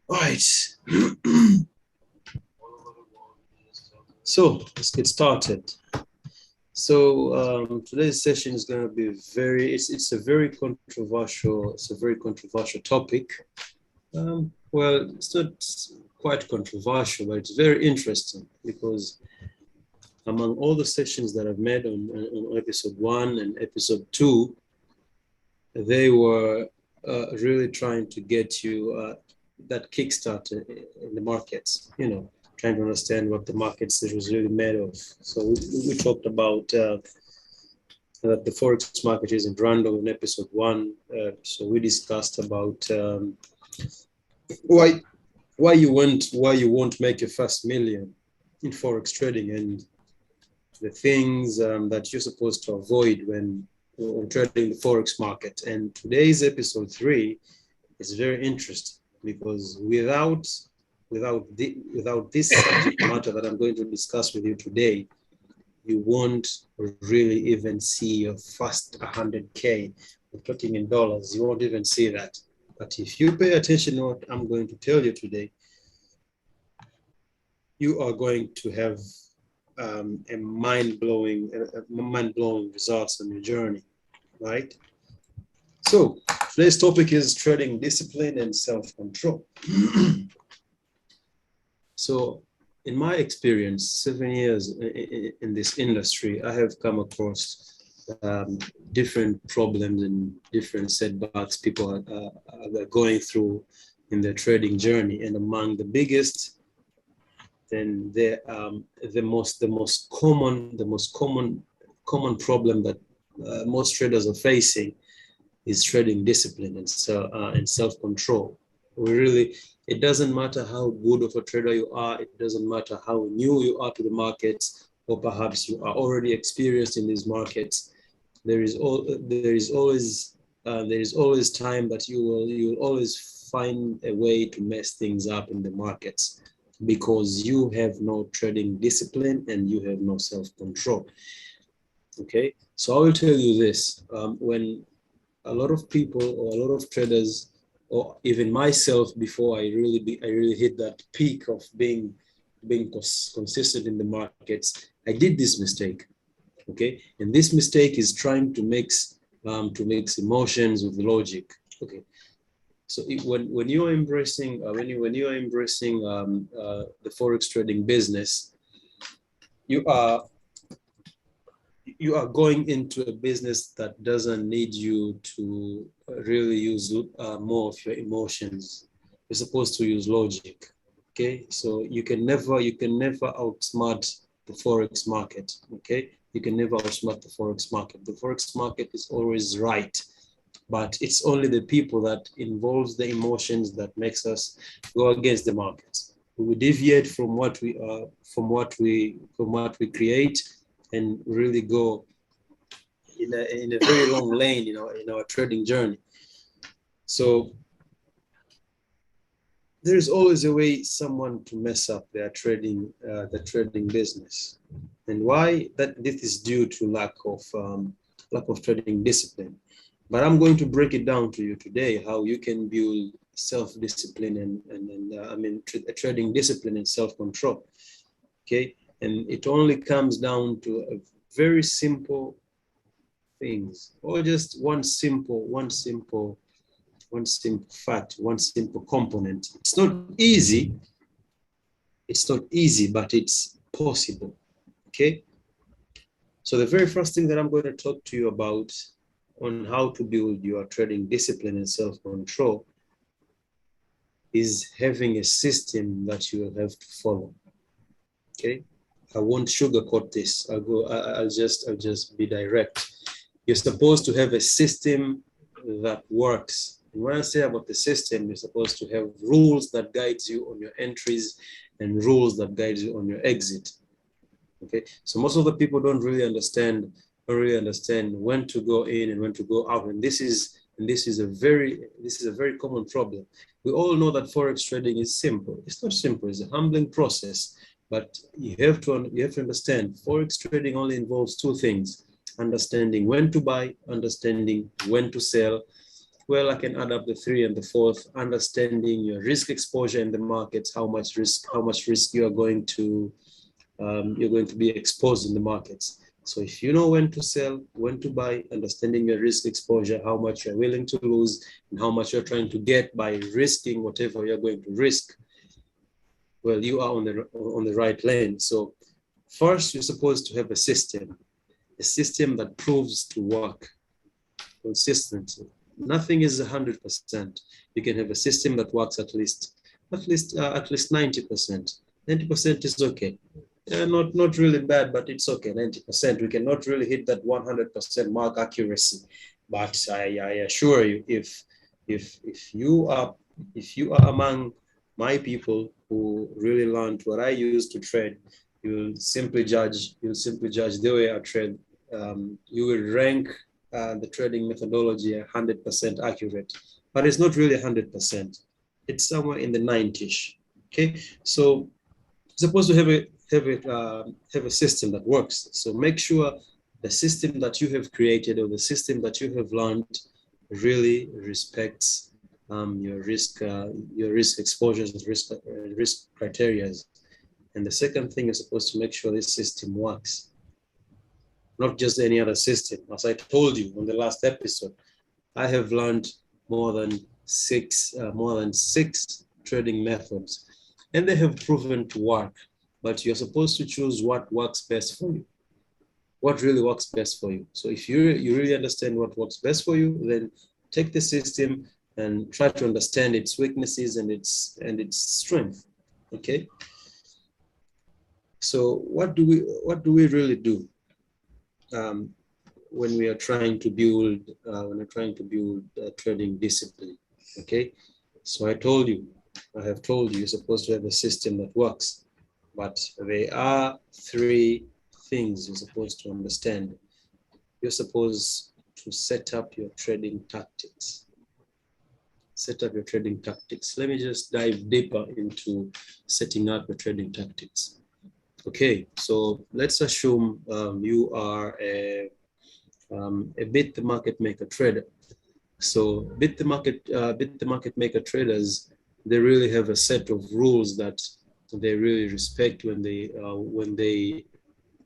All right. So let's get started. So today's session is going to be it's a very controversial topic. Well, it's not quite controversial, but it's very interesting because among all the sessions that I've made on episode 1 and episode 2, they were really trying to get you that kickstart in the markets, trying to understand what the markets was really made of. So we talked about that the Forex market isn't random in episode 1. So we discussed about why why you won't make your first million in Forex trading and the things that you're supposed to avoid when trading the Forex market. And today's episode 3 is very interesting because without this subject matter that I'm going to discuss with you today, you won't really even see your first 100K. We're talking in dollars, you won't even see that. But if you pay attention to what I'm going to tell you today, you are going to have a mind-blowing results on your journey, right? So today's topic is trading discipline and self-control. So in my experience, 7 years in this industry, I have come across different problems and different setbacks people are going through in their trading journey. And among the biggest, then the most common problem that most traders are facing is trading discipline and self-control. It doesn't matter how good of a trader you are. It doesn't matter how new you are to the markets, or perhaps you are already experienced in these markets. There is always time that you'll always find a way to mess things up in the markets because you have no trading discipline and you have no self-control. Okay, so I will tell you this: when a lot of people or a lot of traders, or even myself, before I really hit that peak of being consistent in the markets, I did this mistake. Okay, and this mistake is trying to mix emotions with logic. Okay, so when you are embracing the forex trading business, you are you are going into a business that doesn't need you to really use more of your emotions. You're supposed to use logic. Okay, so you can never outsmart the forex market. Okay, you can never outsmart the forex market. The forex market is always right, but it's only the people that involves the emotions that makes us go against the markets. We deviate from what we create and really go in a very long lane, in our trading journey. So there's always a way someone to mess up the trading business, and why that this is due to lack of trading discipline. But I'm going to break it down to you today how you can build self-discipline and trading discipline and self-control. Okay, and it only comes down to a very simple things, or just one simple fact, one simple component. It's not easy, but it's possible. Okay, so the very first thing that I'm going to talk to you about on how to build your trading discipline and self-control is having a system that you will have to follow. Okay, I won't sugarcoat this. I'll just be direct. You're supposed to have a system that works. And when I say about the system, you're supposed to have rules that guides you on your entries and rules that guides you on your exit. Okay, so most of the people don't really understand when to go in and when to go out, and this is a very common problem. We all know that forex trading is simple. It's not simple. It's a humbling process, but you have to understand forex trading only involves two things: understanding when to buy, understanding when to sell, Well, I can add up the 3 and the 4th, understanding your risk exposure in the markets, how much risk you are going to be exposed in the markets. So if you know when to sell, when to buy, understanding your risk exposure, how much you're willing to lose, and how much you're trying to get by risking whatever you're going to risk, well, you are on the right lane. So first, you're supposed to have a system that proves to work consistently. Nothing is 100%. You can have a system that works at least 90%. 90% is okay. Not really bad, but it's okay. 90%. We cannot really hit that 100% mark accuracy. But I assure you, if you are among my people who really learned what I use to trade, you'll simply judge the way I trade. You will rank the trading methodology 100% accurate, but it's not really 100%. It's somewhere in the 90ish. Okay, so you're supposed to have a system that works. So make sure the system that you have created or the system that you have learned really respects your risk exposures and risk criteria. And the second thing is supposed to make sure this system works, not just any other system. As I told you on the last episode, I have learned more than six trading methods, and they have proven to work. But you're supposed to choose what works best for you, what really works best for you. So if you really understand what works best for you, then take the system and try to understand its weaknesses and its strength. Okay. So what do we really do when we are trying to build trading discipline? Okay. So I have told you you're supposed to have a system that works, but there are 3 things you're supposed to understand. You're supposed to set up your trading tactics. Set up your trading tactics. Let me just dive deeper into setting up your trading tactics. Okay, so let's assume you are a beat the market maker trader. So beat the market maker traders, they really have a set of rules that they really respect when they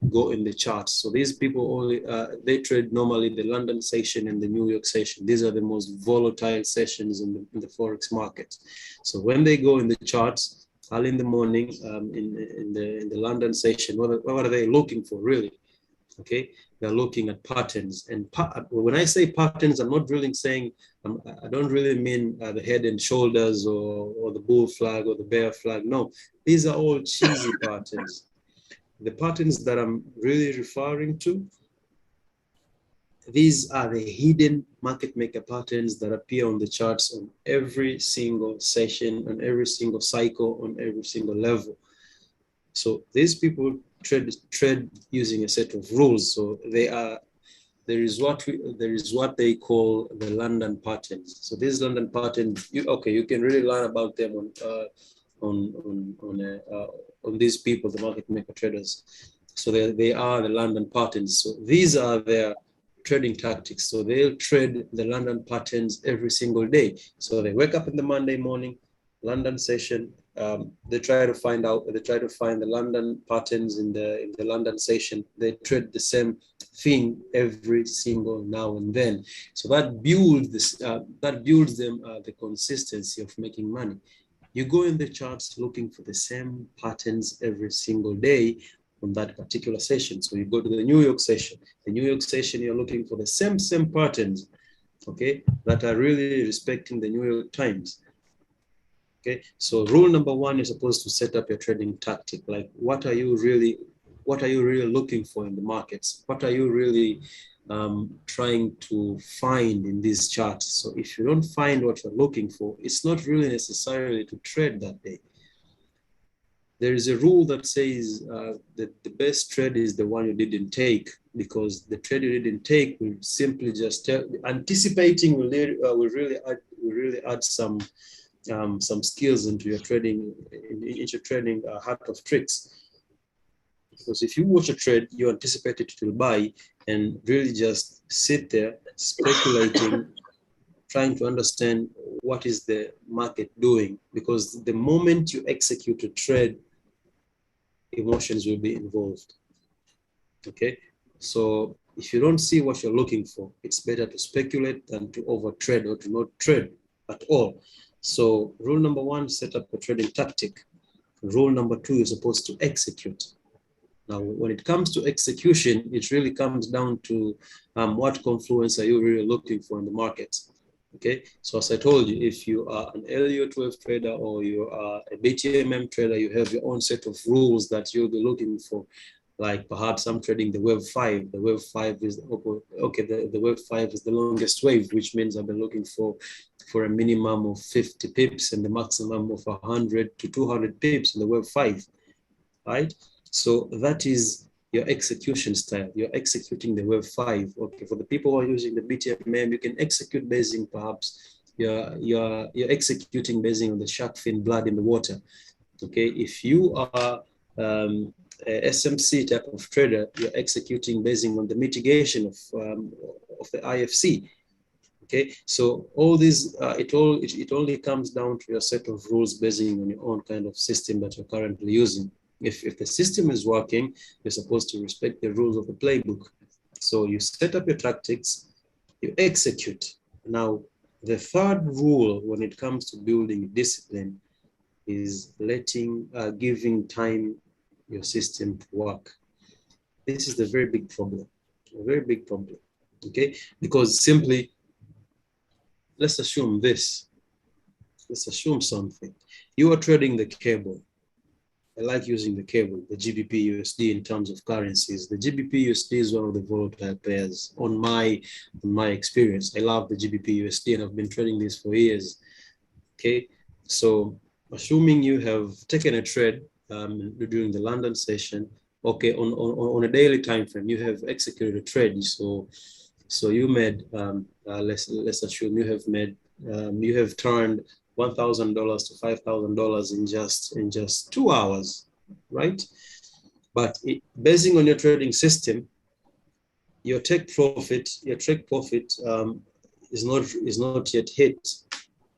go in the charts. So these people only they trade normally the London session and the New York session. These are the most volatile sessions in the Forex market. So when they go in the charts early in the morning in the London session, what are they looking for really? Okay, they're looking at patterns. And when I say patterns, I'm not really saying, I don't really mean the head and shoulders or the bull flag or the bear flag. No, these are all cheesy patterns. The patterns that I'm really referring to, these are the hidden market maker patterns that appear on the charts on every single session, on every single cycle, on every single level. So these people trade using a set of rules. So there is what they call the London patterns. So these London patterns, you can really learn about them on these people, the market maker traders. So they are the London patterns. So these are their trading tactics. So they'll trade the London patterns every single day. So they wake up in the Monday morning, London session. They try to find the London patterns in the London session. They trade the same thing every single now and then. So that builds them the consistency of making money. You go in the charts looking for the same patterns every single day on that particular session. So you go to the New York session. The New York session, you're looking for the same patterns, okay, that are really respecting the New York Times. Okay, so rule number 1, you're supposed to set up your trading tactic. Like, what are you really looking for in the markets? What are you really trying to find in these charts? So if you don't find what you're looking for, it's not really necessarily to trade that day. There is a rule that says that the best trade is the one you didn't take, because the trade you didn't take will simply just anticipating will really add some skills into your trading, hat of tricks. Because if you watch a trade, you anticipate it will buy and really just sit there speculating trying to understand what is the market doing, because the moment you execute a trade, emotions will be involved. Okay, so if you don't see what you're looking for, it's better to speculate than to over trade or to not trade at all. So rule number one, set up a trading tactic. Rule number two, you're supposed to execute. Now, when it comes to execution, it really comes down to what confluence are you really looking for in the market. Okay, so as I told you, if you are an LU12 trader or you are a BTMM trader, you have your own set of rules that you'll be looking for. Like perhaps I'm trading the wave 5. The wave 5 is okay. The wave 5 is the longest wave, which means I've been looking for a minimum of 50 pips and the maximum of 100 to 200 pips in the wave 5, right? So that is your execution style. You're executing the wave 5. Okay, for the people who are using the BTMM, you can execute basing perhaps you're executing basing on the shark fin blood in the water. Okay, if you are a SMC type of trader, you're executing basing on the mitigation of the IFC. Okay, so all these, it only comes down to your set of rules basing on your own kind of system that you're currently using. If the system is working, you're supposed to respect the rules of the playbook. So you set up your tactics, you execute. Now, the third rule when it comes to building discipline is giving time your system to work. This is the very big problem, a very big problem, okay? Because simply, let's assume something. You are trading the cable. I like using the cable, the GBP USD in terms of currencies. The GBP USD is one of the volatile pairs on my experience. I love the GBP USD and I've been trading this for years, okay? So assuming you have taken a trade during the London session, okay, on a daily time frame, you have executed a trade. So you made let's assume you have turned $1,000 to $5,000 in just 2 hours, right? But basing on your trading system, your take profit is not yet hit.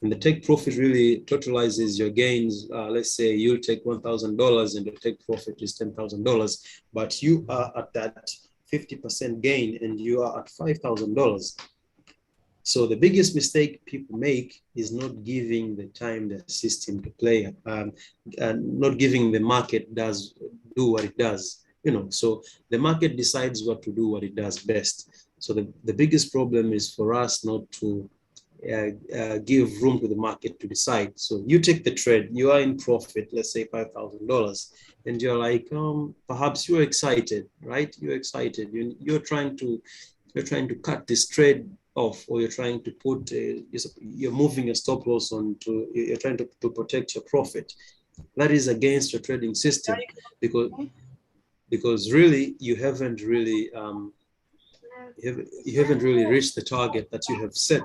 And the take profit really totalizes your gains. Let's say you take $1,000 and your take profit is $10,000, but you are at that 50% gain and you are at $5,000. So the biggest mistake people make is not giving the time the system to play, and not giving the market do what it does. So the market decides what to do, what it does best. So the biggest problem is for us not to give room to the market to decide. So you take the trade, you are in profit, let's say $5,000, and you're like, perhaps you're excited, right? You're excited. You're trying to cut this trade off, or you're trying to put, you're moving a stop loss you're trying to protect your profit. That is against your trading system, because really you haven't really reached the target that you have set.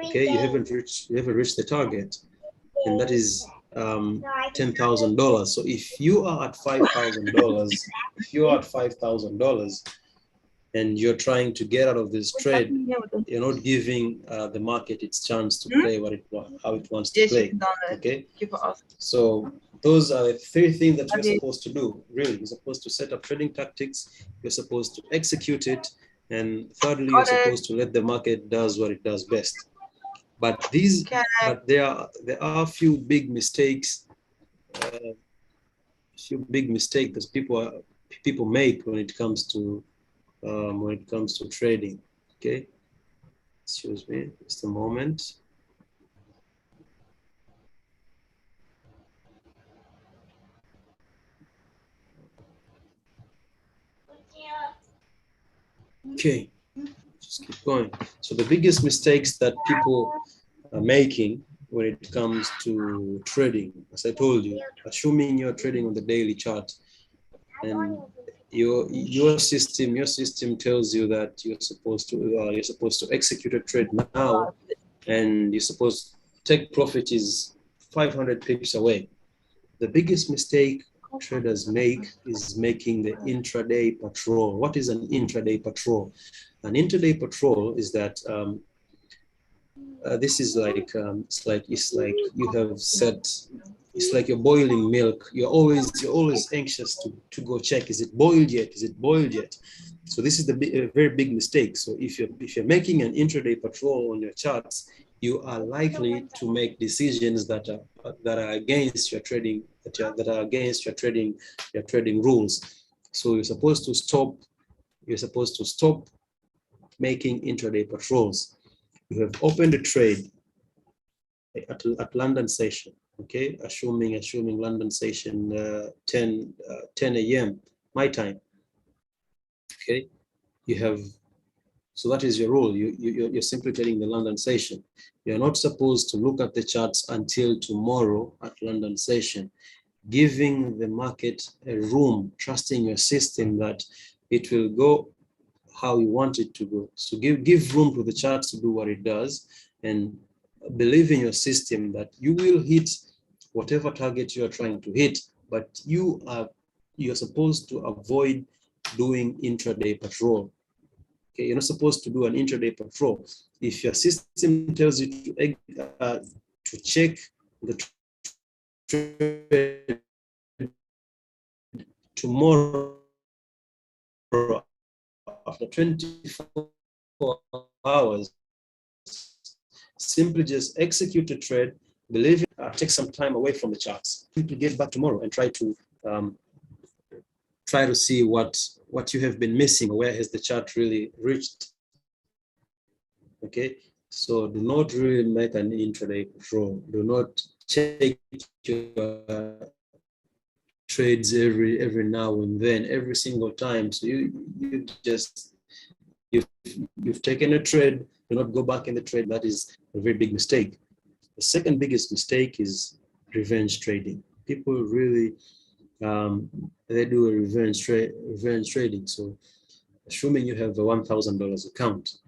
Okay, you haven't reached the target, and that is $10,000. So if you are at $5,000, and you're trying to get out of this trade, you're not giving the market its chance to play how it wants to play. Okay, so those are the 3 things that you're supposed to do. Really, you're supposed to set up trading tactics, you're supposed to execute it, and thirdly, you're supposed to let the market does what it does best. But there are a few big mistakes, that people make when it comes to trading. Okay, excuse me, just a moment. Okay, just keep going. So the biggest mistakes that people are making when it comes to trading, as I told you, assuming you're trading on the daily chart, and your system tells you that you're supposed to execute a trade now, and you're supposed to take profit is 500 pips away. The biggest mistake traders make is making the intraday patrol. What is an intraday patrol? An intraday patrol is that this is like it's like you have set. It's like you're boiling milk. You're always anxious to go check. Is it boiled yet? Is it boiled yet? So this is a very big mistake. So if you're making an intraday patrol on your charts, you are likely to make decisions that are against your trading that are against your trading rules. So you're supposed to stop. You're supposed to stop making intraday patrols. You have opened a trade at London session, okay, assuming London session 10 a.m. my time, okay. You have, so that is your rule. You're simply trading the London session. You're not supposed to look at the charts until tomorrow at London session, giving the market a room, trusting your system that it will go how you want it to go. So give room to the charts to do what it does, and believe in your system that you will hit whatever target you are trying to hit, but you're supposed to avoid doing intraday patrol. Okay, you're not supposed to do an intraday patrol. If your system tells you to check the trade tomorrow after 24 hours, simply just execute a trade, believe it, take some time away from the charts. Simply get back tomorrow and try to see what you have been missing, or where has the chart really reached. Okay, so do not really make an intraday patrol. Do not check your trades every now and then, every single time. So you've taken a trade, do not go back in the trade. That is a very big mistake. The second biggest mistake is revenge trading. People really they do a revenge trading. So assuming you have a $1,000 account,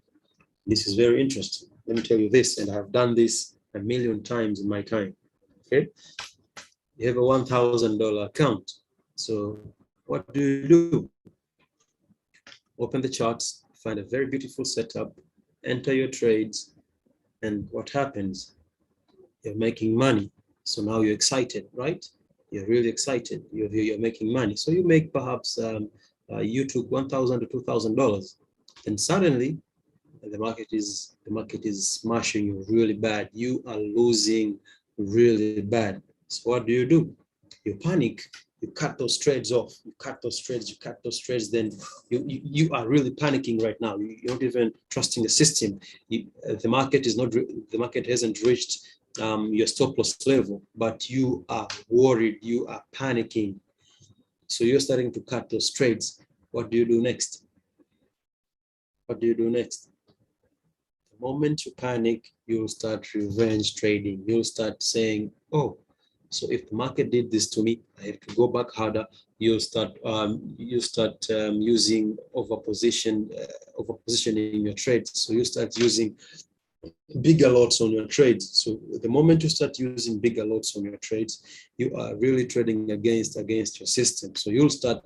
this is very interesting. Let me tell you this, and I've done this a million times in my time. Okay, you have a $1,000 account. So what do? Open the charts, find a very beautiful setup, enter your trades, and what happens? You're making money. So now you're excited, right? You're really excited. You're making money. So you make perhaps you took $1,000 to $2,000, and suddenly the market is smashing you really bad. You are losing really bad. So what do? You panic. You cut those trades off. You cut those trades. Then you are really panicking right now. You're not even trusting the system. The market hasn't reached your stop loss level, but you are worried. You are panicking. So you're starting to cut those trades. What do you do next? The moment you panic, you'll start revenge trading. You'll start saying, oh, so if the market did this to me, I have to go back harder. You'll start using overpositioning your trades. So you start using bigger lots on your trades. So the moment you start using bigger lots on your trades, you are really trading against your system. So you'll start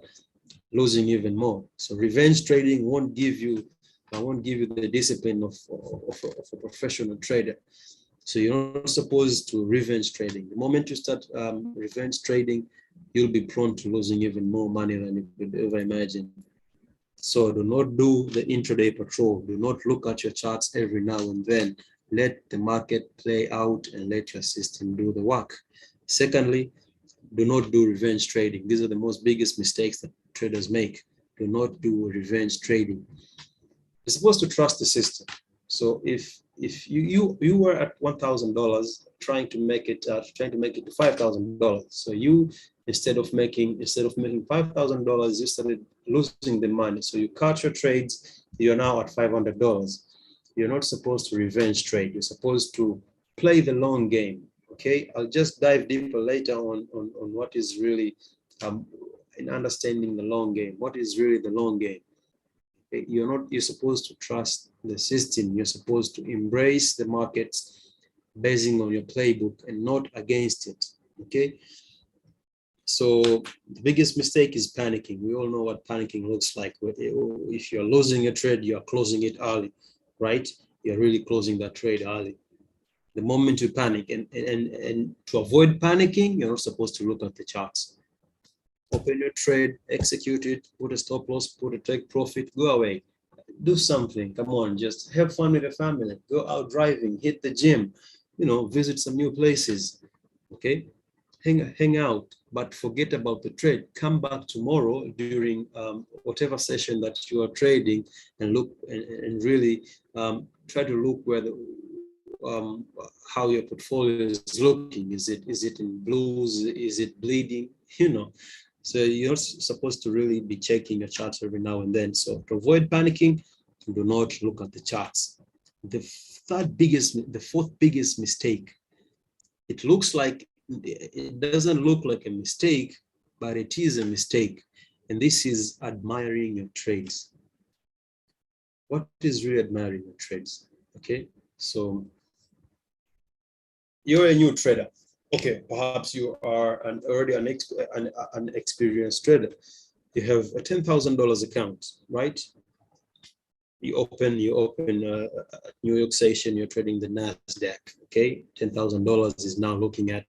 losing even more. So revenge trading won't give you the discipline of a professional trader. So you're not supposed to revenge trading. The moment you start revenge trading, you'll be prone to losing even more money than you could ever imagine. So do not do the intraday patrol. Do not look at your charts every now and then. Let the market play out and let your system do the work. Secondly, do not do revenge trading. These are the most biggest mistakes that traders make. Do not do revenge trading. You're supposed to trust the system. So if you were at $1,000 trying to make it to $5,000, so you instead of making $5,000, you started losing the money. So you cut your trades. You're now at $500. You're not supposed to revenge trade. You're supposed to play the long game. Okay, I'll just dive deeper later on what is really in understanding the long game. What is really the long game? You're supposed to trust the system. You're supposed to embrace the markets basing on your playbook and not against it. Okay, so the biggest mistake is panicking. We all know what panicking looks like. If you're losing a trade, you're closing it early, right? You're really closing that trade early. The moment you panic, and to avoid panicking, you're not supposed to look at the charts. Open your trade, execute it, put a stop loss, put a take profit, go away. Do something. Come on, just have fun with the family. Go out driving, hit the gym, visit some new places. Okay, hang out, but forget about the trade. Come back tomorrow during whatever session that you are trading, and look and really try to look where how your portfolio is looking. Is it in blues? Is it bleeding? So you're supposed to really be checking your charts every now and then. So to avoid panicking, do not look at the charts. The fourth biggest mistake. It doesn't look like a mistake, but it is a mistake. And this is admiring your trades. What is really admiring your trades? Okay, so you're a new trader. Okay, perhaps you are already an experienced trader. You have a $10,000 account, right? You open New York session, you're trading the NASDAQ, okay? $10,000 is now looking at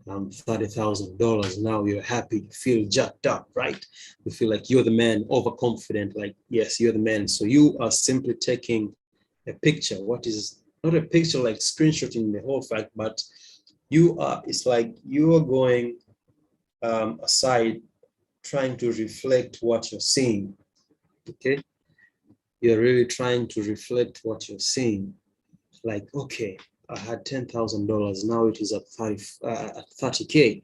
$30,000. Now you're happy, you feel jacked up, right? You feel like you're the man, overconfident, like, yes, you're the man. So you are simply taking a picture. What is not a picture like screenshotting the whole fact, but it's like you are going aside, trying to reflect what you're seeing, okay? You're really trying to reflect what you're seeing. Like, okay, I had $10,000, now it is at 30K.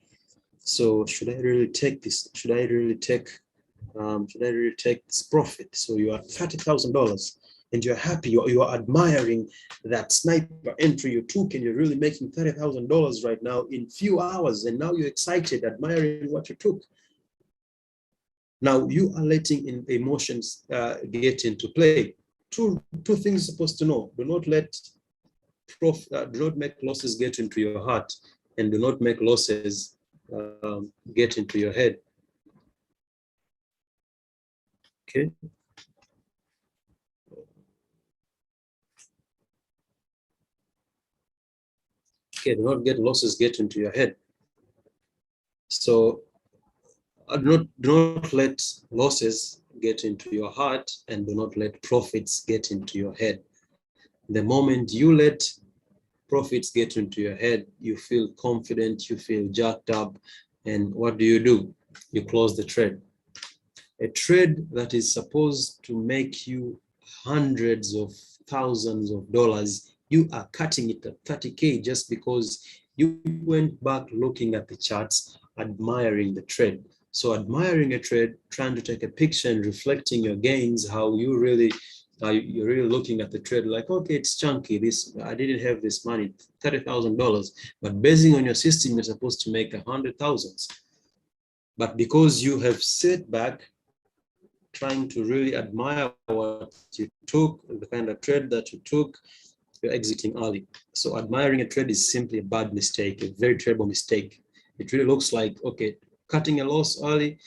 So should I really take this? Should I really take this profit? So you are $30,000 and you're happy, you are admiring that sniper entry you took, and you're really making $30,000 right now in few hours, and now you're excited, admiring what you took. Now you are letting emotions get into play. Two things you're supposed to know. Do not make losses get into your heart, and do not make losses get into your head. Okay. Okay, do not get losses get into your head. So do not let losses get into your heart, and do not let profits get into your head. The moment you let profits get into your head, you feel confident, you feel jacked up, and what do? You close the trade. A trade that is supposed to make you hundreds of thousands of dollars, you are cutting it at 30K just because you went back looking at the charts, admiring the trade. So admiring a trade, trying to take a picture and reflecting your gains, how you're really looking at the trade like, okay, it's chunky. I didn't have this money, $30,000, but basing on your system, you're supposed to make 100,000. But because you have sat back, trying to really admire what you took, the kind of trade that you took, you're exiting early. So admiring a trade is simply a bad mistake, a very terrible mistake. It really looks like, okay, cutting a loss early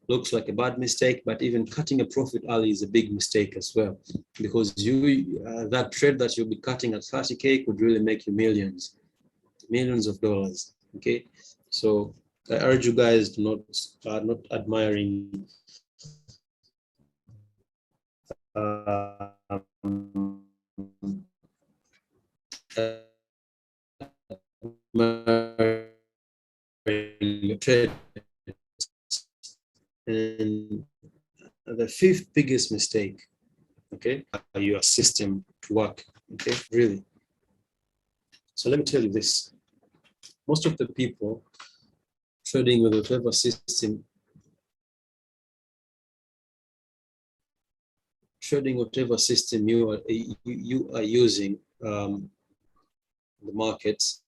looks like a bad mistake, but even cutting a profit early is a big mistake as well, because that trade that you'll be cutting at 30K could really make you millions of dollars. Okay, so I urge you guys to not admiring trade. And the fifth biggest mistake, okay, your system to work, okay, really. So let me tell you this. Most of the people trading with whatever system, you are using, the markets.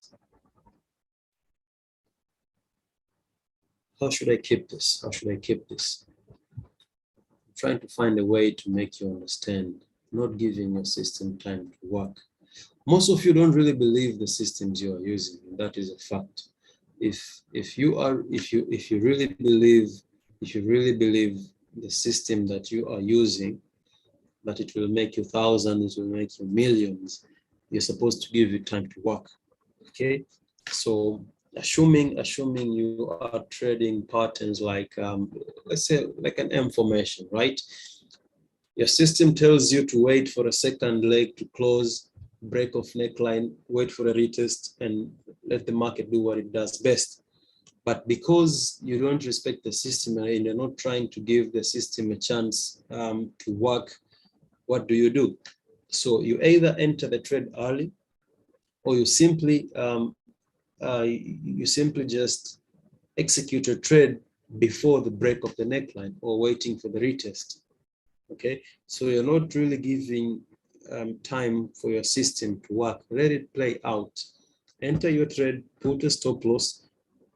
How should I keep this? How should I keep this? I'm trying to find a way to make you understand, not giving your system time to work. Most of you don't really believe the systems you are using, and that is a fact. If you really believe the system that you are using, that it will make you thousands, it will make you millions, you're supposed to give it time to work. Okay, so assuming you are trading patterns like let's say like an M formation, right? Your system tells you to wait for a second leg to close, break of neckline, wait for a retest, and let the market do what it does best. But because you don't respect the system and you're not trying to give the system a chance to work, what do? So you either enter the trade early, or you simply just execute a trade before the break of the neckline or waiting for the retest. Okay, so you're not really giving time for your system to work. Let it play out. Enter your trade, put a stop loss,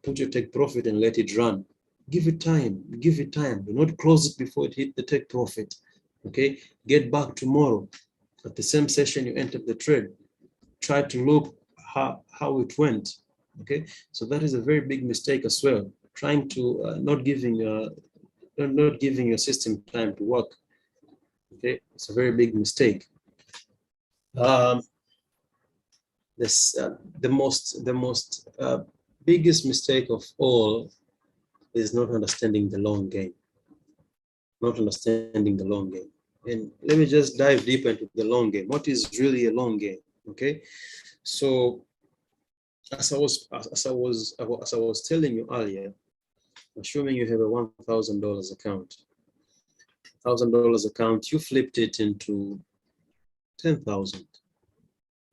put your take profit, and let it run. Give it time. Give it time. Do not close it before it hit the take profit. Okay, get back tomorrow. At the same session, you entered the trade. Try to look how it went. Okay, so that is a very big mistake as well. Trying to not giving your system time to work. Okay, it's a very big mistake. The most biggest mistake of all is not understanding the long game. Not understanding the long game. And let me just dive deeper into the long game. What is really a long game? Okay, so as I was telling you earlier, assuming you have a $1,000 account, $1,000 account, you flipped it into 10,000,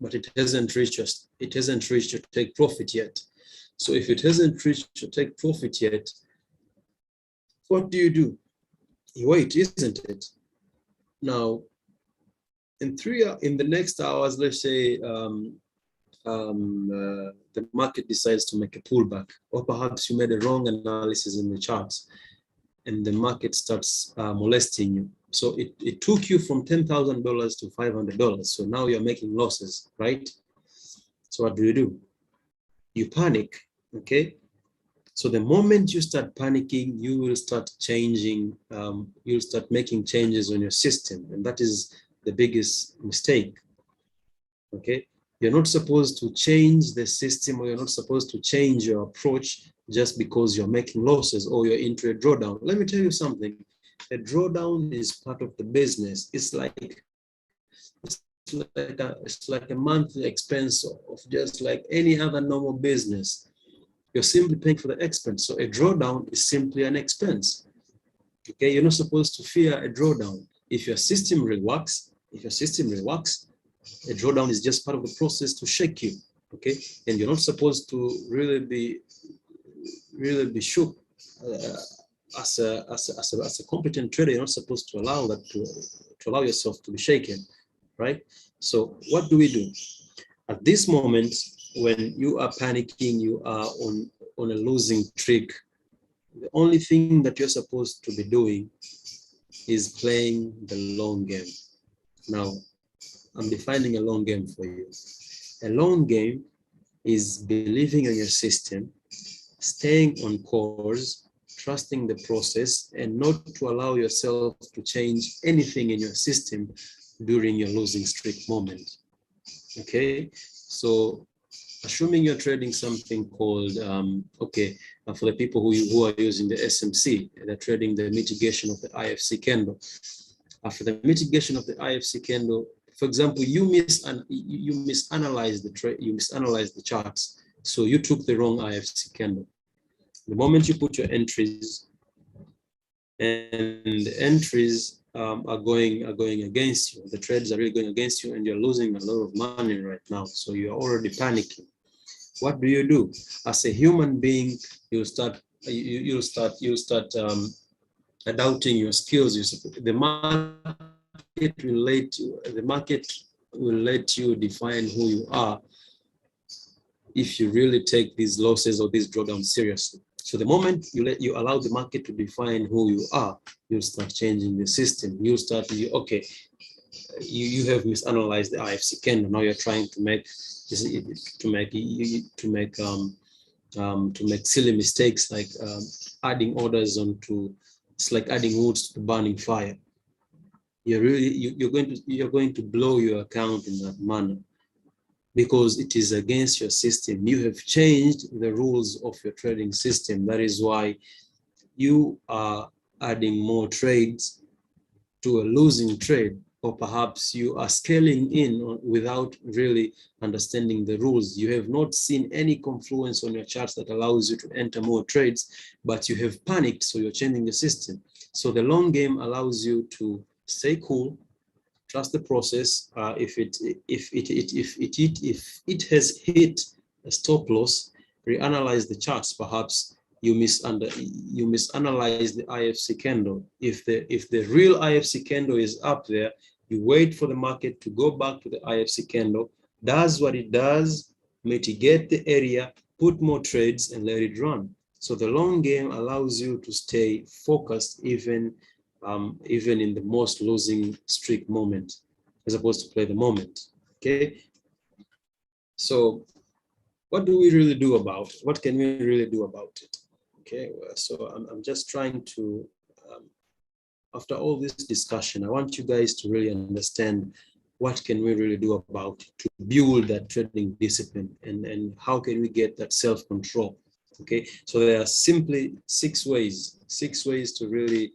but it hasn't reached your take profit yet. So if it hasn't reached your take profit yet, what do? You wait, isn't it? Now, in the next hours, let's say the market decides to make a pullback, or perhaps you made a wrong analysis in the charts, and the market starts molesting you. So it took you from $10,000 to $500. So now you're making losses, right? So what do? You panic, okay? So the moment you start panicking, you will start changing, you'll start making changes on your system. And that is the biggest mistake, okay? You're not supposed to change the system, or you're not supposed to change your approach just because you're making losses or you're into a drawdown. Let me tell you something. A drawdown is part of the business. It's like a monthly expense of just like any other normal business. You're simply paying for the expense. So a drawdown is simply an expense. Okay, you're not supposed to fear a drawdown. If your system reworks, a drawdown is just part of the process to shake you. Okay, and you're not supposed to really be shook. As a competent trader, you're not supposed to allow that to allow yourself to be shaken, right? So what do? At this moment, when you are panicking, you are on a losing streak, the only thing that you're supposed to be doing is playing the long game. Now, I'm defining a long game for you. A long game is believing in your system, staying on course, trusting the process, and not to allow yourself to change anything in your system during your losing streak moment. Okay, so assuming you're trading something called, for the people who are using the SMC, they're trading the mitigation of the IFC candle. After the mitigation of the IFC candle, for example, you misanalyzed the trade, you misanalyzed the charts. So you took the wrong IFC candle. The moment you put your entries, and the entries are going against you, the trades are really going against you, and you're losing a lot of money right now. So you're already panicking. What do? As a human being, you'll start doubting your skills. The market will let you define who you are if you really take these losses or these drawdowns seriously. So the moment you allow the market to define who you are, you'll start changing the system. You have misanalyzed the IFC candle. Now you're trying to make silly mistakes like adding orders onto. It's like adding wood to the burning fire. You're going to blow your account in that manner. because it is against your system. You have changed the rules of your trading system. That is why you are adding more trades to a losing trade, or perhaps you are scaling in without really understanding the rules. You have not seen any confluence on your charts that allows you to enter more trades, but you have panicked, so you're changing the system. So the long game allows you to stay cool, trust the process. If it has hit a stop loss, reanalyze the charts. Perhaps you misanalyze the IFC candle. If the real IFC candle is up there, you wait for the market to go back to the IFC candle, does what it does, mitigate the area, put more trades, and let it run. So the long game allows you to stay focused even in the most losing streak moment, as opposed to play the moment. Okay. So what do we really do about it? What can we really do about it? Okay. So I'm just trying to, after all this discussion, I want you guys to really understand what can we really do about it to build that trading discipline, and how can we get that self-control. Okay. So there are simply six ways to really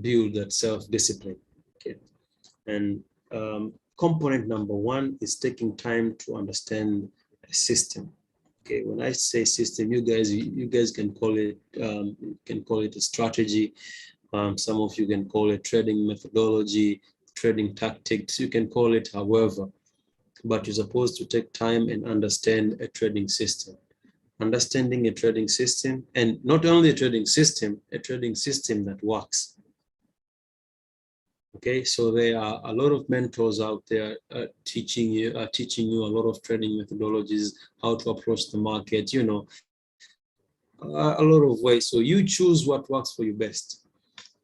build that self-discipline. Okay. And component number one is taking time to understand a system. Okay, when I say system, you guys can call it a strategy. Some of you can call it trading methodology, trading tactics. You can call it however, but you're supposed to take time and understand a trading system. Understanding a trading system, and not only a trading system that works. Okay, so there are a lot of mentors out there teaching you a lot of trading methodologies, how to approach the market, a lot of ways. So you choose what works for you best.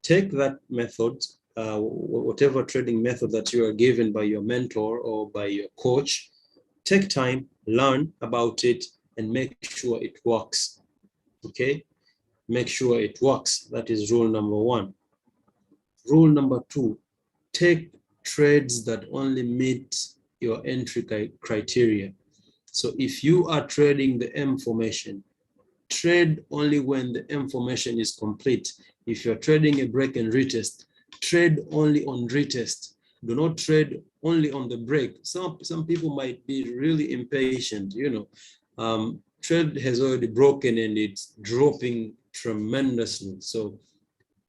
Take that method, whatever trading method that you are given by your mentor or by your coach. Take time, learn about it, and make sure it works. Okay, make sure it works. That is rule number one. Rule number two, take trades that only meet your entry criteria. So if you are trading the M formation, trade only when the M formation is complete. If you're trading a break and retest, trade only on retest. Do not trade only on the break. Some people might be really impatient, trade has already broken and it's dropping tremendously. So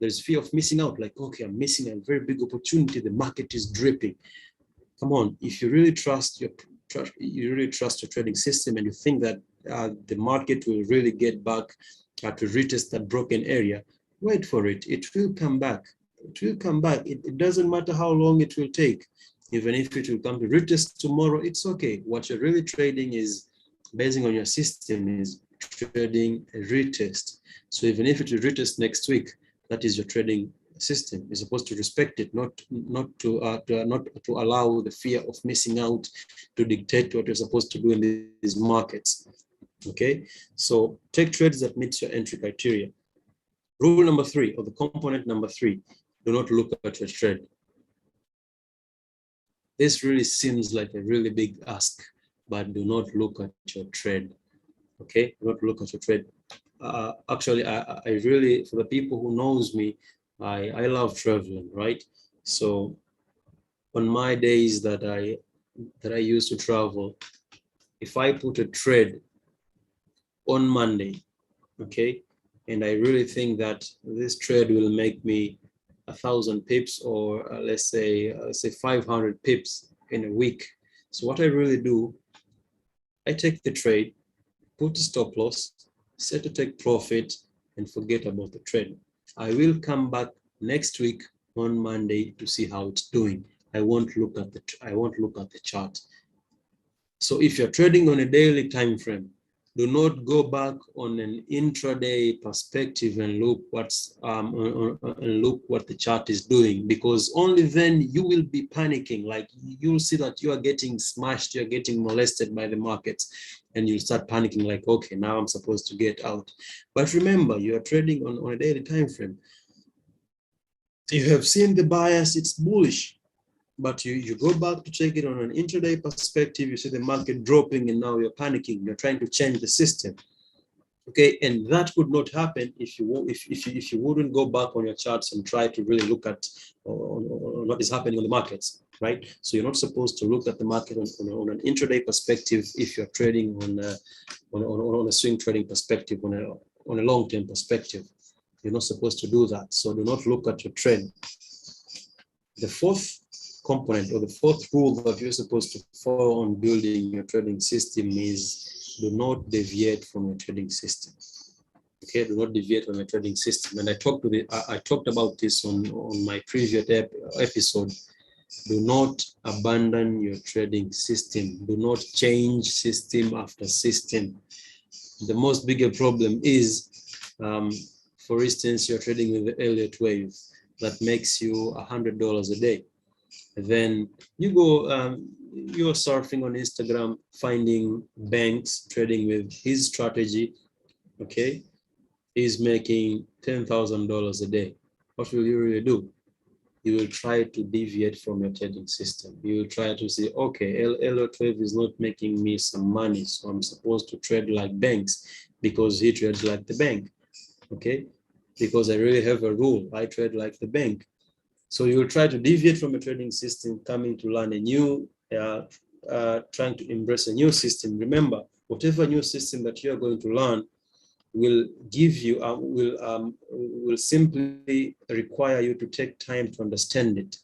there's fear of missing out, like, okay, I'm missing a very big opportunity. The market is dripping. Come on, if you really trust your trading system, and you think that the market will really get back to retest that broken area, wait for it. It will come back. It will come back. It doesn't matter how long it will take. Even if it will come to retest tomorrow, it's okay. What you're really trading is, basing on your system, is trading a retest. So even if it will retest next week, that is your trading system. You're supposed to respect it, not to allow the fear of missing out to dictate what you're supposed to do in these markets. Okay, so take trades that meet your entry criteria. Rule number three, or the component number three, do not look at your trade. This really seems like a really big ask, but do not look at your trade. Okay, do not look at your trade. Actually, I really, for the people who knows me, I love traveling, right? So on my days that I used to travel, if I put a trade on Monday, okay, and I really think that this trade will make me 1,000 pips, or let's say 500 pips in a week. So what I really do, I take the trade, put a stop loss, set a take profit, and forget about the trade. I will come back next week on Monday to see how it's doing. I won't look at the chart. So if you're trading on a daily time frame, do not go back on an intraday perspective and look what the chart is doing, because only then you will be panicking. Like, you'll see that you are getting smashed, you're getting molested by the markets, and you'll start panicking, like, okay, now I'm supposed to get out. But remember, you are trading on a daily time frame. You have seen the bias, it's bullish. But you go back to check it on an intraday perspective, you see the market dropping and now you're panicking, you're trying to change the system. Okay, and that would not happen if you wouldn't go back on your charts and try to really look at on what is happening on the markets, right? So you're not supposed to look at the market on an intraday perspective if you're trading on a swing trading perspective, on a long-term perspective. You're not supposed to do that. So do not look at your trend. The fourth component, or the fourth rule that you're supposed to follow on building your trading system is do not deviate from your trading system. Okay, do not deviate from your trading system. And I talked about this on my previous episode. Do not abandon your trading system. Do not change system after system. The most bigger problem is, for instance, you're trading with the Elliott wave that makes you $100 a day. Then you go, you're surfing on Instagram, finding banks trading with his strategy. Okay, he's making $10,000 a day. What will you really do? You will try to deviate from your trading system. You will try to say, okay, Elliott wave is not making me some money, so I'm supposed to trade like banks because he trades like the bank. Okay, because I really have a rule, I trade like the bank. So you will try to deviate from a trading system, coming to learn a new, trying to embrace a new system. Remember, whatever new system that you are going to learn will give you, will simply require you to take time to understand it.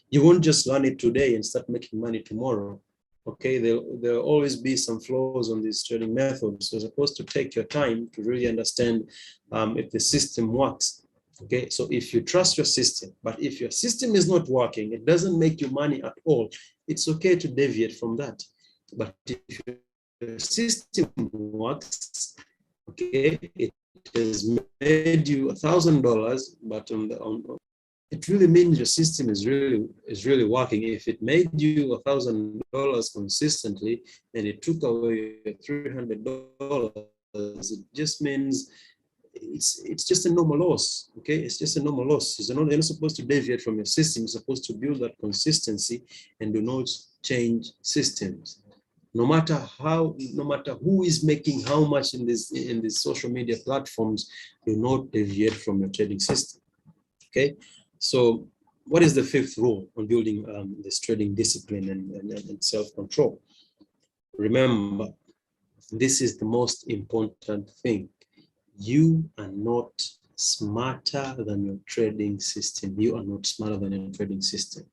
You won't just learn it today and start making money tomorrow. Okay, there'll always be some flaws on these trading methods. So you're supposed to take your time to really understand if the system works. Okay, so if you trust your system, but if your system is not working, it doesn't make you money at all, it's okay to deviate from that. But if your system works, okay, it has made you $1,000, but it really means your system is really working. If it made you $1,000 consistently and it took away your $300, it just means it's just a normal loss. Okay, it's just a normal loss. You're not supposed to deviate from your system. You're supposed to build that consistency and do not change systems. No matter who is making how much in these social media platforms, do not deviate from your trading system. Okay, so what is the fifth rule on building this trading discipline and self-control? Remember, this is the most important thing. You are not smarter than your trading system. You are not smarter than your trading system.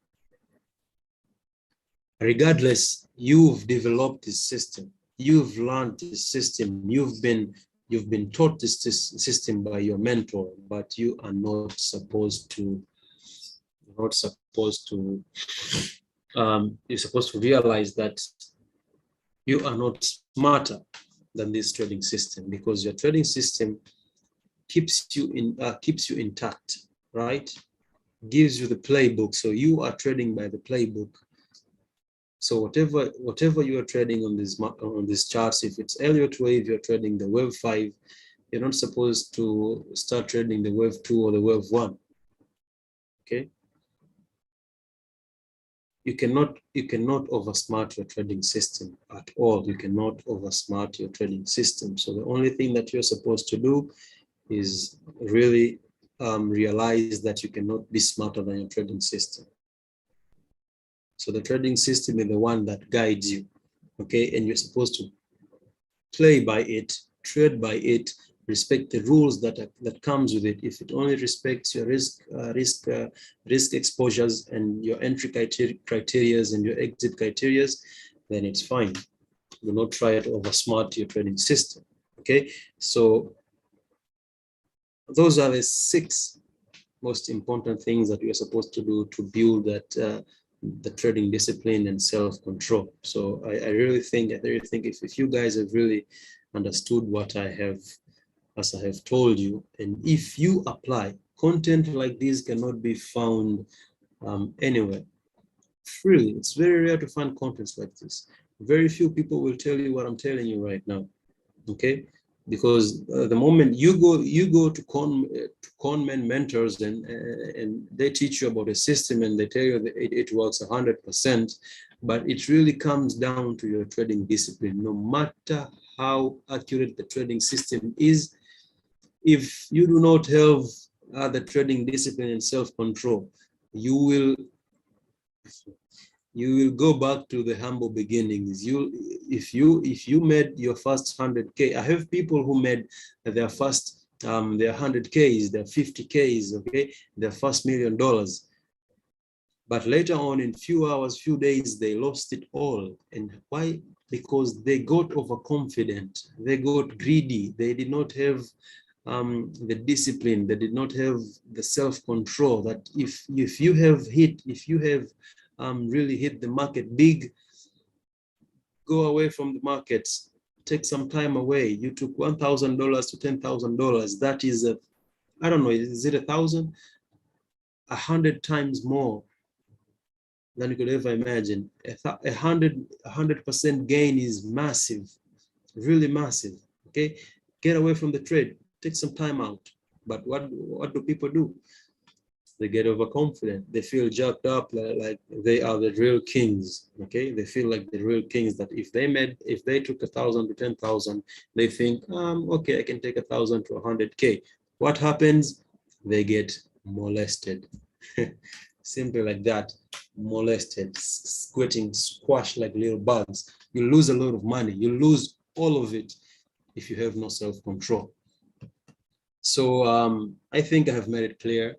Regardless, you've developed this system. You've learned this system. You've been taught this system by your mentor, but you are not supposed to. You're supposed to realize that you are not smarter than this trading system, because your trading system keeps you intact, right? Gives you the playbook. So you are trading by the playbook. So whatever you are trading on this charts, if it's Elliott wave, you're trading the wave 5, you're not supposed to start trading the wave 2 or the wave 1. Okay? You cannot oversmart your trading system at all. You cannot oversmart your trading system. So the only thing that you're supposed to do is really realize that you cannot be smarter than your trading system. So the trading system is the one that guides you, okay? And you're supposed to play by it, trade by it, respect the rules that comes with it. If it only respects your risk exposures and your entry criteria and your exit criteria, then it's fine. Do not try to oversmart your trading system, okay? So those are the 6 most important things that you're supposed to do to build that the trading discipline and self-control. So I really think if you guys have really understood what I have told you, and if you apply, content like this cannot be found anywhere freely. It's very rare to find contents like this. Very few people will tell you what I'm telling you right now. Okay, because the moment you go to conman mentors and they teach you about a system and they tell you that it works 100%, but it really comes down to your trading discipline. No matter how accurate the trading system is, if you do not have the trading discipline and self-control, you will go back to the humble beginnings. If you made your first 100K, I have people who made their first their 100Ks, their 50Ks, okay, their first $1 million. But later on, in few hours, few days, they lost it all. And why? Because they got overconfident, they got greedy, they did not have the discipline, they did not have the self-control that if you have really hit the market big, go away from the markets, take some time away. You took $1,000 to $10,000. That is I don't know, is it 1,000? 100 times more than you could ever imagine. 100% gain is massive, really massive. Okay, get away from the trade, take some time out. But what do people do? They get overconfident. They feel jacked up, like they are the real kings. Okay, they feel like the real kings. That if they took 1,000 to 10,000, they think, okay, I can take 1,000 to 100K. What happens? They get molested. Simply like that, molested, getting squashed like little bugs. You lose a lot of money. You lose all of it if you have no self-control. So I think I have made it clear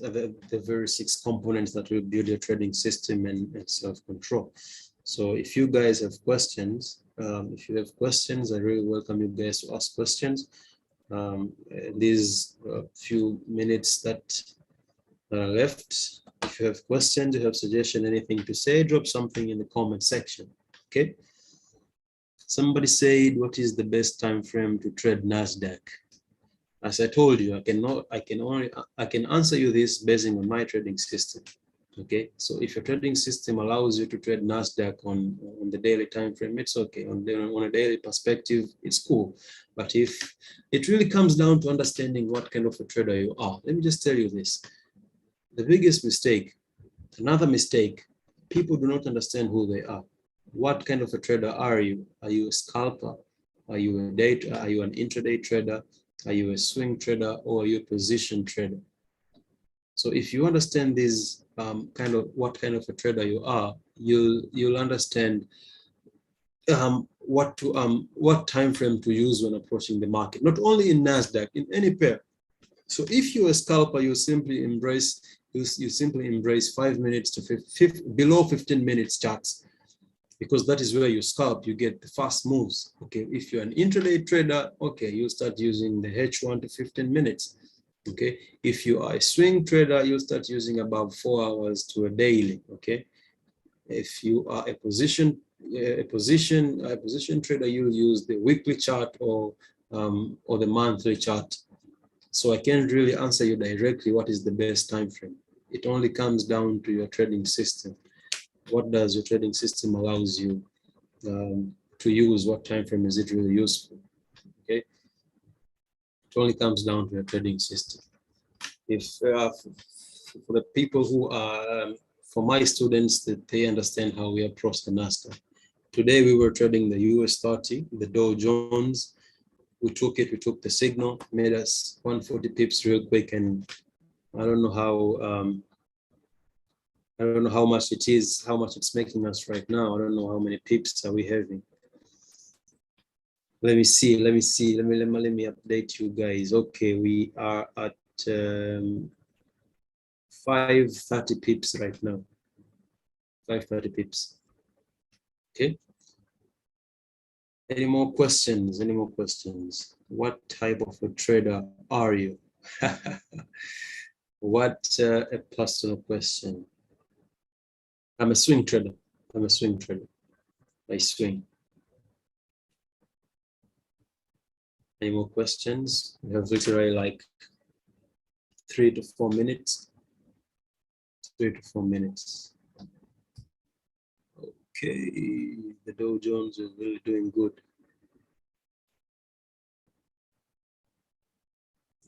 the very 6 components that will build your trading system and self-control. So if you guys have questions, I really welcome you guys to ask questions. These few minutes that are left, if you have questions, you have suggestion, anything to say, drop something in the comment section. Okay. Somebody said, what is the best time frame to trade NASDAQ? As I told you, I can answer you this based on my trading system. Okay, so if your trading system allows you to trade NASDAQ on the daily time frame, it's okay. On a daily perspective, it's cool. But if it really comes down to understanding what kind of a trader you are, let me just tell you this. The biggest mistake, another mistake, people do not understand who they are. What kind of a trader are you? Are you a scalper? Are you an intraday trader? Are you a swing trader, or are you a position trader? So if you understand this what kind of a trader you are, you'll understand what time frame to use when approaching the market. Not only in NASDAQ, in any pair. So if you're a scalper, you simply embrace 5 minutes to below 15 minutes charts, because that is where you scalp, you get the fast moves. Okay, if you're an intraday trader, okay, you start using the H1 to 15 minutes. Okay, if you are a swing trader, you start using about 4 hours to a daily. Okay, if you are a position trader, you'll use the weekly chart or the monthly chart. So I can't really answer you directly what is the best time frame. It only comes down to your trading system. What does your trading system allows you to use? What time frame is it really useful? Okay, it only comes down to your trading system. If for the people who are for my students, that they understand how we approach the NASDAQ. Today we were trading the US 30, the Dow Jones. We took the signal, made us 140 pips real quick, and I don't know how much it is, how much it's making us right now. I don't know how many pips are we having. Let me update you guys. Okay, we are at 530 pips right now. 530 pips. Okay. Any more questions? What type of a trader are you? What a personal question. I'm a swing trader. I swing. Any more questions? We have literally like 3 to 4 minutes. 3 to 4 minutes. Okay, the Dow Jones is really doing good.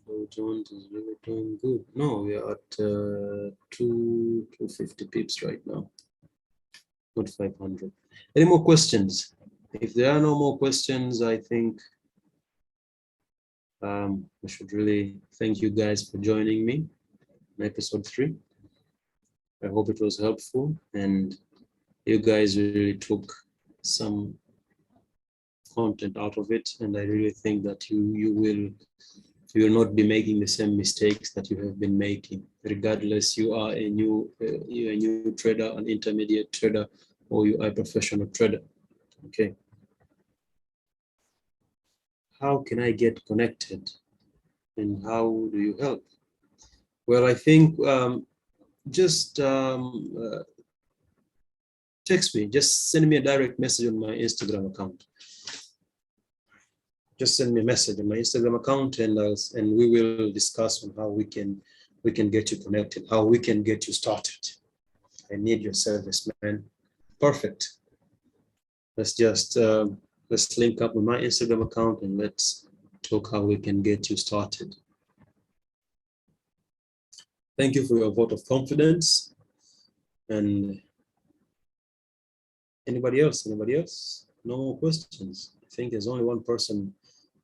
Dow Jones is really doing good. No, we are at 250 pips right now, not 500. Any more questions? If there are no more questions, I think I should really thank you guys for joining me in episode 3. I hope it was helpful and you guys really took some content out of it, and I really think that you will not be making the same mistakes that you have been making, regardless you are you're a new trader, an intermediate trader, or you are a professional trader. Okay. How can I get connected, and how do you help? Well, I think just text me. Just send me a direct message on my Instagram account. Just send me a message on my Instagram account, and we will discuss on how we can get you connected, how we can get you started. I need your service, man. Perfect. Let's link up with my Instagram account and let's talk how we can get you started. Thank you for your vote of confidence. And anybody else? No more questions. I think there's only one person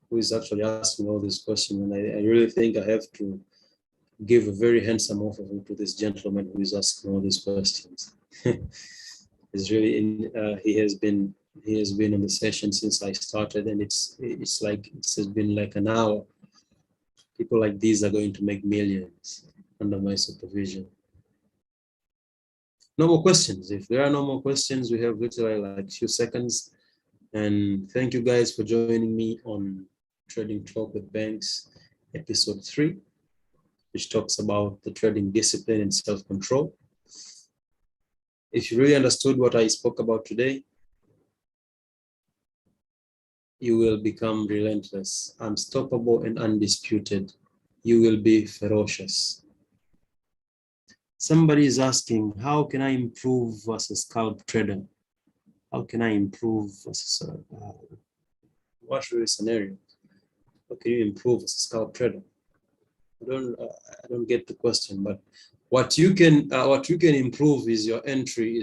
who is actually asking all these questions, and I really think I have to give a very handsome offer to this gentleman who is asking all these questions. He's really he has been on the session since I started, and it's been like an hour. People like these are going to make millions under my supervision. No more questions. If there are no more questions, we have literally like a few seconds. And thank you guys for joining me on Trading Talk with Banks, episode 3, which talks about the trading discipline and self-control. If you really understood what I spoke about today, you will become relentless, unstoppable, and undisputed. You will be ferocious. Somebody is asking, how can I improve as a scalp trader? How can I improve as a what really scenario? How can you improve as a scalp trader? I don't get the question, but what you can improve is your entry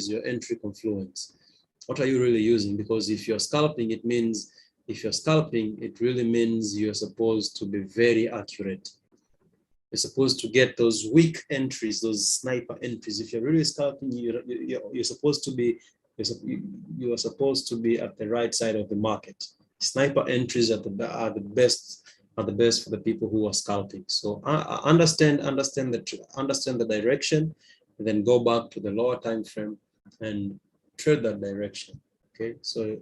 confluence. What are you really using? Because if you're scalping, it really means you're supposed to be very accurate. You're supposed to get those weak entries, those sniper entries. If you're really scalping, you're supposed to be at the right side of the market. Sniper entries are the best for the people who are scalping. So understand the direction, and then go back to the lower time frame and trade that direction. Okay, so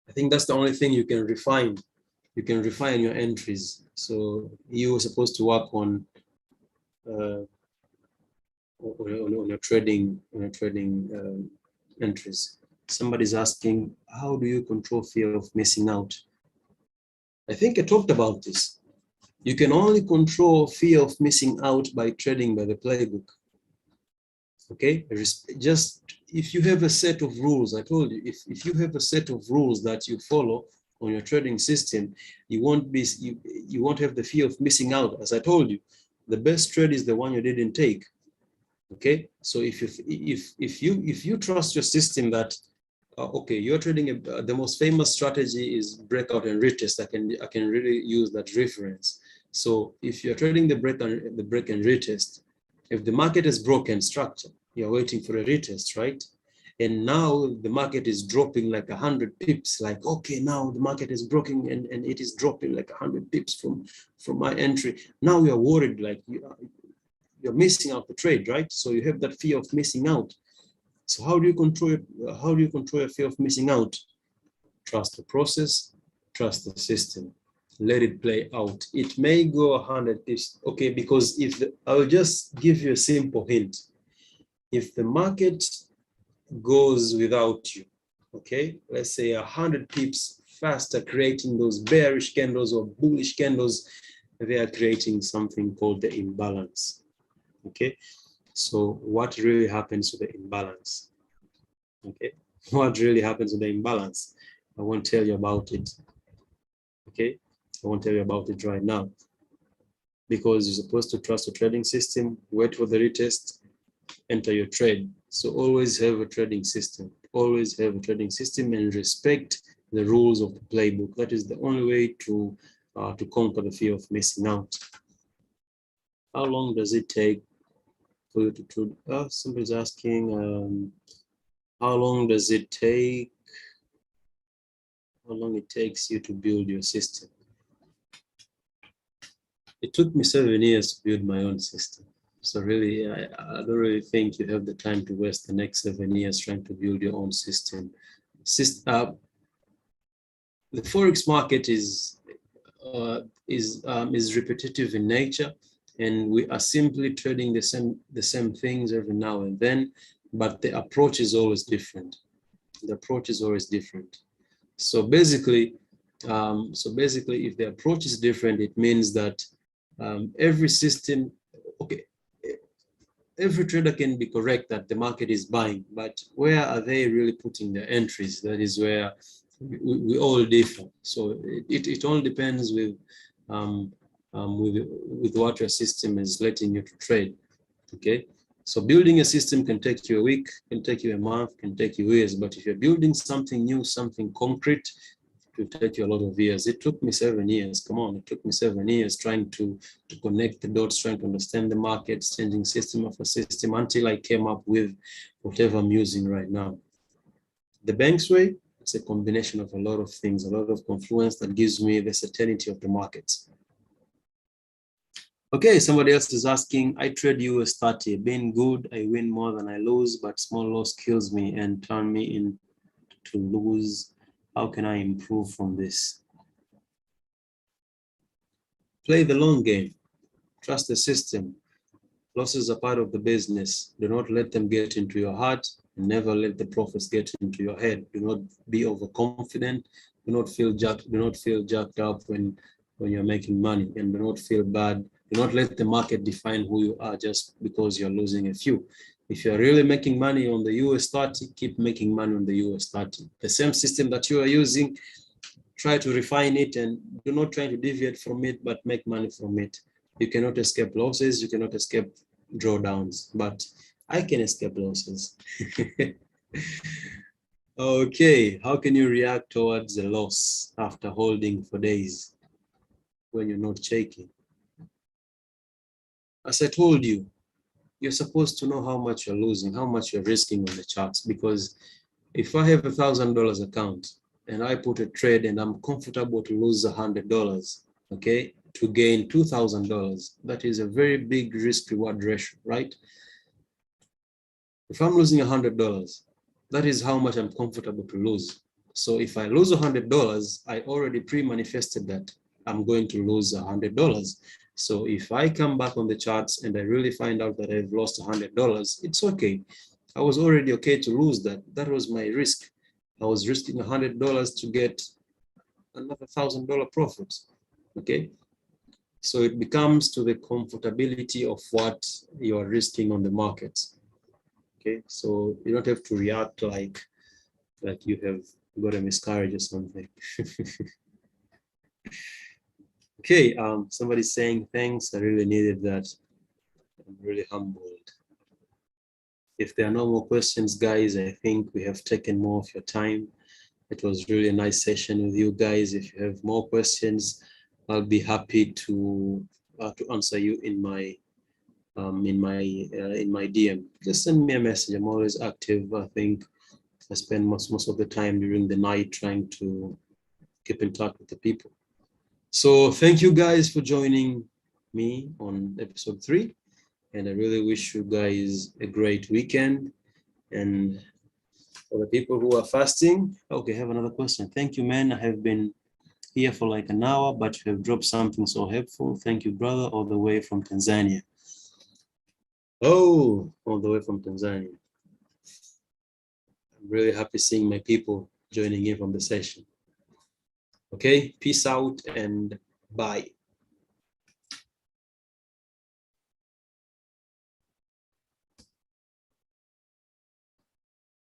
I think that's the only thing you can refine. You can refine your entries. So you were supposed to work on your trading entries. Somebody's asking, how do you control fear of missing out? I think I talked about this. You can only control fear of missing out by trading by the playbook. Okay, just if you have a set of rules, I told you, if you have a set of rules that you follow on your trading system, you won't have the fear of missing out. As I told you, the best trade is the one you didn't take. Okay, so if you trust your system that okay, you're trading the most famous strategy is breakout and retest. I can really use that reference. So if you're trading the break and retest, if the market is broken structure, you're waiting for a retest, right? And now the market is dropping like 100 pips. Like, okay, now the market is broken and it is dropping like 100 pips from my entry. Now you're worried, like you're missing out the trade, right? So you have that fear of missing out. So how do you control your fear of missing out? Trust the process, trust the system. Let it play out. It may go 100 pips, okay, because I will just give you a simple hint. If the market goes without you, okay, let's say 100 pips faster, creating those bearish candles or bullish candles, they are creating something called the imbalance. Okay, so what really happens to the imbalance? Okay, what really happens to the imbalance? I won't tell you about it. Okay, I won't tell you about it right now. because you're supposed to trust the trading system, wait for the retest, enter your trade. So always have a trading system. Always have a trading system and respect the rules of the playbook. That is the only way to conquer the fear of missing out. How long does it take for you to trade? Somebody's asking, how long does it take? How long it takes you to build your system? It took me 7 years to build my own system. So really, I don't really think you have the time to waste the next 7 years trying to build your own system. The Forex market is repetitive in nature, and we are simply trading the same things every now and then, but the approach is always different. The approach is always different. So basically, if the approach is different, it means that every system, okay, every trader can be correct that the market is buying, but where are they really putting their entries? That is where we all differ. So it all depends with what your system is letting you to trade. Okay, so building a system can take you a week, can take you a month, can take you years. But if you're building something new, something concrete, it will take you a lot of years. It took me 7 years. Come on, it took me 7 years trying to connect the dots, trying to understand the markets, changing system after system until I came up with whatever I'm using right now. The bank's way, it's a combination of a lot of things, a lot of confluence that gives me the certainty of the markets. Okay, somebody else is asking, I trade US 30, being good, I win more than I lose, but small loss kills me and turn me into lose. How can I improve from this? Play the long game, trust the system. Losses are part of the business. Do not let them get into your heart, and never let the profits get into your head. Do not be overconfident. Do not feel jacked up when you're making money, and do not feel bad. Do not let the market define who you are just because you're losing a few. If you're really making money on the US 30, keep making money on the US 30. The same system that you are using, try to refine it and do not try to deviate from it, but make money from it. You cannot escape losses. You cannot escape drawdowns, but I can escape losses. Okay, how can you react towards a loss after holding for days when you're not shaking? As I told you, you're supposed to know how much you're losing, how much you're risking on the charts, because if I have $1,000 account and I put a trade and I'm comfortable to lose $100, okay, to gain $2,000, that is a very big risk reward ratio, right? If I'm losing $100, that is how much I'm comfortable to lose. So if I lose $100, I already pre-manifested that I'm going to lose $100. So if I come back on the charts and I really find out that I've lost $100, it's okay. I was already okay to lose that. That was my risk. I was risking $100 to get another $1,000 profit. Okay. So it becomes to the comfortability of what you are risking on the markets. Okay, so you don't have to react like you have got a miscarriage or something. Okay, somebody's saying thanks. I really needed that. I'm really humbled. If there are no more questions, guys, I think we have taken more of your time. It was really a nice session with you guys. If you have more questions, I'll be happy to answer you in my DM. Just send me a message. I'm always active. I think I spend most of the time during the night trying to keep in touch with the people. So thank you guys for joining me on episode 3. And I really wish you guys a great weekend. And for the people who are fasting, okay, I have another question. Thank you, man. I have been here for like an hour, but you have dropped something so helpful. Thank you, brother, all the way from Tanzania. Oh, all the way from Tanzania. I'm really happy seeing my people joining in from the session. Okay, peace out and bye.